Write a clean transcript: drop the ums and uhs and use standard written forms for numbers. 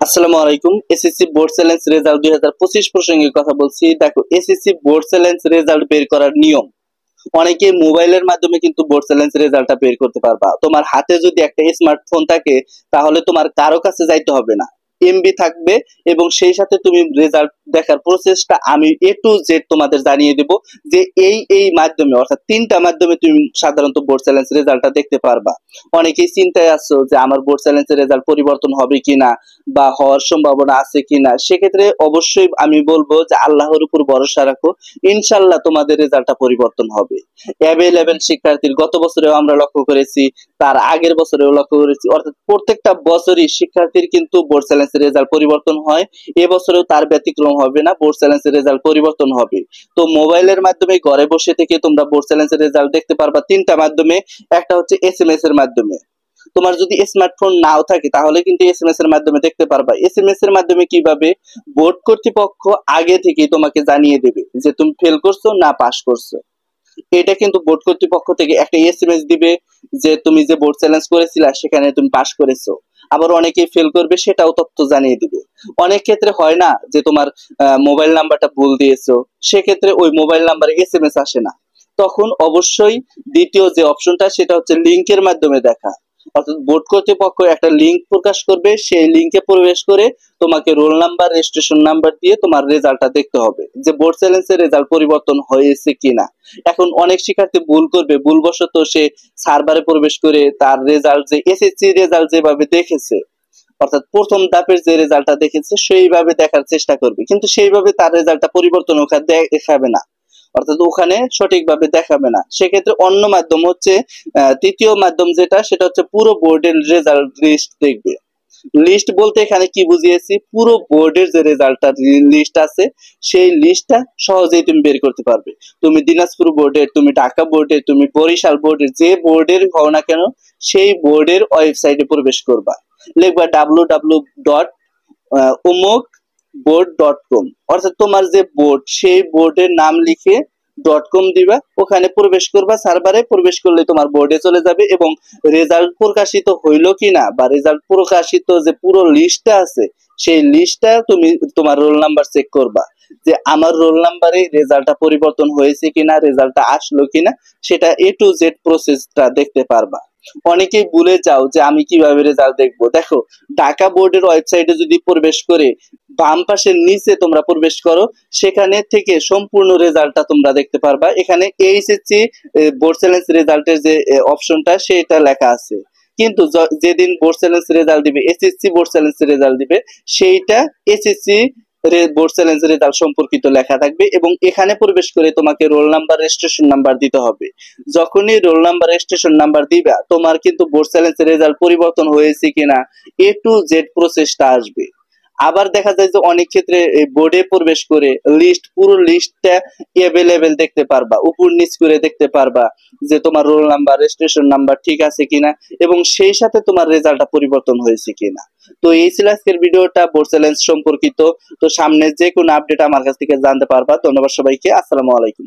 আসসালামু আলাইকুম। SSC board challenge result 2025 প্রসঙ্গে কথা বলছি। দেখো, এসএসসি বোর্ড চ্যালেঞ্জ রেজাল্ট বের করার নিয়ম, অনেকে মোবাইলের মাধ্যমে কিন্তু বোর্ড চ্যালেঞ্জ রেজাল্টটা বের করতে পারবা। তোমার হাতে যদি একটা স্মার্টফোন থাকে তাহলে তোমার কারো কাছে যাইতে হবে না, এমবি থাকবে এবং সেই সাথে তুমি রেজাল্ট দেখার প্রসেসটা আমি A to Z তোমাদের জানিয়ে দেব যে এই মাধ্যমে, অর্থাৎ তিনটা মাধ্যমে তুমি সাধারণত বোর্ড চ্যালেঞ্জ রেজাল্টটা দেখতে পারবা। অনেকেই চিন্তায় আছো যে আমার বোর্ড চ্যালেঞ্জের রেজাল্ট পরিবর্তন হবে কিনা বা হওয়ার সম্ভাবনা আছে কিনা। সেক্ষেত্রে অবশ্যই আমি বলবো যে আল্লাহর উপর ভরসা রাখো, ইনশাল্লাহ তোমাদের রেজাল্টটা পরিবর্তন হবে। অ্যাভেলেবেল শিক্ষার্থীর গত বছরেও আমরা লক্ষ্য করেছি, তার আগের বছরেও লক্ষ্য করেছি, অর্থাৎ প্রত্যেকটা বছরই শিক্ষার্থীর কিন্তু বোর্ড চ্যালেঞ্জের রেজাল্ট পরিবর্তন হয়। এবছরেও তার ব্যতিক্রম হবে না, বোর্ড চ্যালেঞ্জের রেজাল্ট পরিবর্তন হবে। তো মোবাইলের মাধ্যমে ঘরে বসে থেকে তোমরা বোর্ড চ্যালেঞ্জের রেজাল্ট দেখতে পারবা তিনটা মাধ্যমে। একটা হচ্ছে এসএমএস এর মাধ্যমে। তোমার যদি স্মার্টফোন নাও থাকে তাহলে কিন্তু এসএমএস এর মাধ্যমে দেখতে পারবা। এসএমএস এর মাধ্যমে কিভাবে? বোর্ড কর্তৃপক্ষ আগে থেকেই তোমাকে জানিয়ে দেবে যে তুমি ফেল করছো না পাস করছো। এটা কিন্তু বোর্ড কর্তৃপক্ষ থেকে একটা এসএমএস দিবে যে তুমি যে বোর্ড চ্যালেঞ্জ করেছিলা সেখানে তুমি পাস করেছো। আবার অনেকেই ফেল করবে, সেটাও তথ্য জানিয়ে দিবে। অনেক ক্ষেত্রে হয় না যে তোমার মোবাইল নাম্বারটা ভুল দিয়েছো, সেক্ষেত্রে ওই মোবাইল নাম্বারে এসএমএস আসে না। তখন অবশ্যই দ্বিতীয় যে অপশনটা সেটা হচ্ছে লিংকের মাধ্যমে দেখা। অর্থাৎ বোর্ড কর্তৃপক্ষ একটা লিংক প্রকাশ করবে, সেই লিংকে প্রবেশ করে তোমাকে রোল নাম্বার, রেজিস্ট্রেশন নাম্বার দিয়ে তোমার রেজাল্টটা দেখতে হবে যে বোর্ড চ্যালেঞ্জের রেজাল্ট পরিবর্তন হয়েছে কিনা। এখন অনেক শিক্ষার্থী ভুল করবে, ভুলবশত সে সার্ভারে প্রবেশ করে তার রেজাল্ট, যে এসএসসি রেজাল্ট যেভাবে দেখেছে, অর্থাৎ প্রথম ধাপের যে রেজাল্টটা দেখেছে সেইভাবে দেখার চেষ্টা করবে, কিন্তু সেইভাবে তার রেজাল্টটা পরিবর্তন ওখানে দেখাবে না, অর্থাৎ ওখানে সঠিকভাবে দেখাবে না। সেক্ষেত্রে অন্য মাধ্যম হচ্ছে তৃতীয় মাধ্যম যেটা, সেটা হচ্ছে পুরো বোর্ডের রেজাল্ট লিস্ট দেখবে। লিস্ট বলতে এখানে কি বুঝিয়েছি, পুরো বোর্ডের যে রেজাল্টটা লিস্ট আছে সেই লিস্টটা সহজেই তুমি বের করতে পারবে। তুমি দিনাজপুর বোর্ডের, তুমি ঢাকা বোর্ডের, তুমি বরিশাল বোর্ডের, যে বোর্ডের হও না কেন সেই বোর্ডের ওয়েবসাইটে প্রবেশ করবা, লিখবা www.umokboard.com, অর্থাৎ তোমার যে বোর্ড সেই বোর্ডের নাম লিখে .com দিবা, ওখানে প্রবেশ করবা, সার্ভারে প্রবেশ করলে তোমার বোর্ডে চলে যাবে এবং রেজাল্ট প্রকাশিত হইলো কিনা বা রেজাল্ট প্রকাশিত যে পুরো লিস্টটা আছে সেই লিস্টটা তুমি তোমার রোল নাম্বার চেক করবা যে আমার রোল নাম্বারে রেজাল্টটা পরিবর্তন হয়েছে কিনা, রেজাল্টটা আসলো কিনা, সেটা A to Z প্রসেসটা দেখতে পারবা। অনেকেই ভুলে যাও যে আমি কিভাবে রেজাল্ট দেখবো। দেখো, ঢাকা বোর্ডের ওয়েবসাইটে যদি প্রবেশ করে বাম পাশের নিচে তোমরা প্রবেশ করো, সেখানে থেকে সম্পূর্ণ রেজাল্টটা তোমরা দেখতে পারবা। এখানে এইচএসসি বোর্ড চ্যালেঞ্জ রেজাল্টের যে অপশনটা সেটা লেখা আছে, কিন্তু যেদিন বোর্ড চ্যালেঞ্জ রেজাল্ট দিবে, এসএসসি বোর্ড চ্যালেঞ্জ রেজাল্ট দিবে, সেইটা এসএসসি বোর্ড চ্যালেঞ্জ রেজাল্ট সম্পর্কিত লেখা থাকবে এবং এখানে প্রবেশ করে তোমাকে রোল নাম্বার, রেজিস্ট্রেশন নাম্বার দিতে হবে। যখনই রোল নাম্বার, রেজিস্ট্রেশন নাম্বার দিবা, তোমার কিন্তু বোর্ড চ্যালেঞ্জ রেজাল্ট পরিবর্তন হয়েছে কিনা A to Z প্রসেসটা আসবে। আবার দেখা যায় যে অনেক ক্ষেত্রে বোর্ডে প্রবেশ করে লিস্ট, পুরো লিস্টটা অ্যাভেলেবেল দেখতে পারবা, উপর নিচ করে দেখতে পারবা যে তোমার রোল নাম্বার, রেজিস্ট্রেশন নাম্বার ঠিক আছে কিনা এবং সেই সাথে তোমার রেজাল্টটা পরিবর্তন হয়েছে কিনা। তো এই ছিল আজকের ভিডিওটা বোর্ড চ্যালেঞ্জ সম্পর্কিত। তো সামনে যে কোনো আপডেট আমার কাছ থেকে জানতে পারবা। ধন্যবাদ সবাইকে, আসসালামু আলাইকুম।